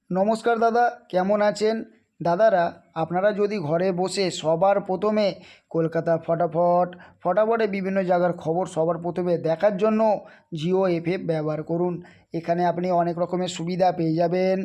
নমস্কার দাদা, কেমন আছেন? দাদারা, আপনারা যদি ঘরে বসে সবার প্রথমে কলকাতা ফটাফটে বিভিন্ন জায়গার খবর সবার প্রথমে দেখার জন্য জিও এফএফ ব্যবহার করুন। এখানে আপনি অনেক রকমের সুবিধা পেয়ে যাবেন।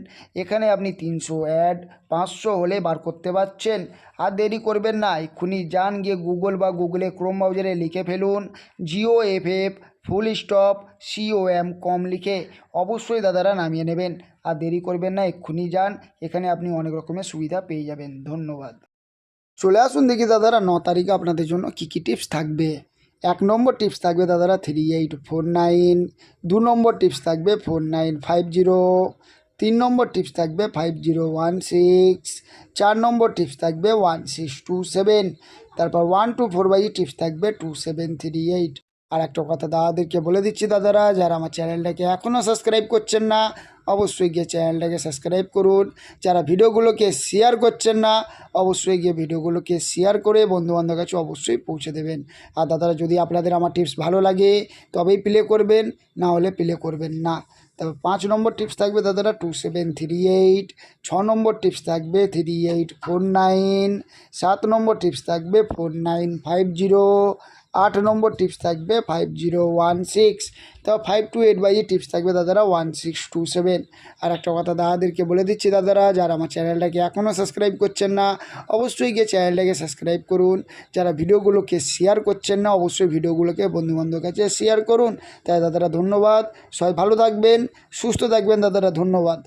এখানে আপনি 300 অ্যাড 500 হলে বার করতে পারছেন। আর দেরি করবেন না, এক্ষুনি যান গিয়ে গুগল বা গুগলে ক্রোম ব্রাউজারে লিখে ফেলুন Jio FF full stop COM কম লিখে অবশ্যই দাদারা নামিয়ে নেবেন। আর দেরি করবেন না, এক্ষুনি যান, এখানে আপনি অনেক রকমের সুবিধা পেয়ে যাবেন। ধন্যবাদ। চলে আসুন দেখি দাদারা 9 তারিখে আপনাদের জন্য কী কী টিপস থাকবে। 1 নম্বর টিপস থাকবে দাদারা 3849। 2 নম্বর টিপস থাকবে 4950। 3 নম্বর টিপস থাকবে 5016। 4 নম্বর টিপস থাকবে 1627। তারপর 1 to 4 বাই টিপস থাকবে 2738। আর একটা কথা দাদাদেরকে বলে দিচ্ছি, দাদারা যারা আমার চ্যানেলটাকে এখনও সাবস্ক্রাইব করছেন না অবশ্যই গিয়ে চ্যানেলটাকে সাবস্ক্রাইব করুন। যারা ভিডিওগুলোকে শেয়ার করছেন না অবশ্যই গিয়ে ভিডিওগুলোকে শেয়ার করে বন্ধুবান্ধবের কাছে অবশ্যই পৌঁছে দেবেন। আর দাদারা, যদি আপনাদের আমার টিপস ভালো লাগে তবেই প্লে করবেন, না হলে প্লে করবেন না। তবে 5 নম্বর টিপস থাকবে দাদারা 2738। 6 নম্বর টিপস থাকবে 3849। 7 নম্বর টিপস থাকবে 4950। 8 নম্বর টিপস থাকবে 5016। তো 528 বাই টিপস থাকবে দাদারা 1627। আর একটা কথা দাদাদেরকে বলে দিচ্ছি, দাদারা যারা আমার চ্যানেলটাকে এখনও সাবস্ক্রাইব করছেন না অবশ্যই গিয়ে চ্যানেলটাকে সাবস্ক্রাইব করুন। যারা ভিডিওগুলোকে শেয়ার করছেন না অবশ্যই ভিডিওগুলোকে বন্ধুবান্ধবের কাছে শেয়ার করুন। তাই দাদারা ধন্যবাদ, সবাই ভালো থাকবেন, সুস্থ থাকবেন দাদারা, ধন্যবাদ।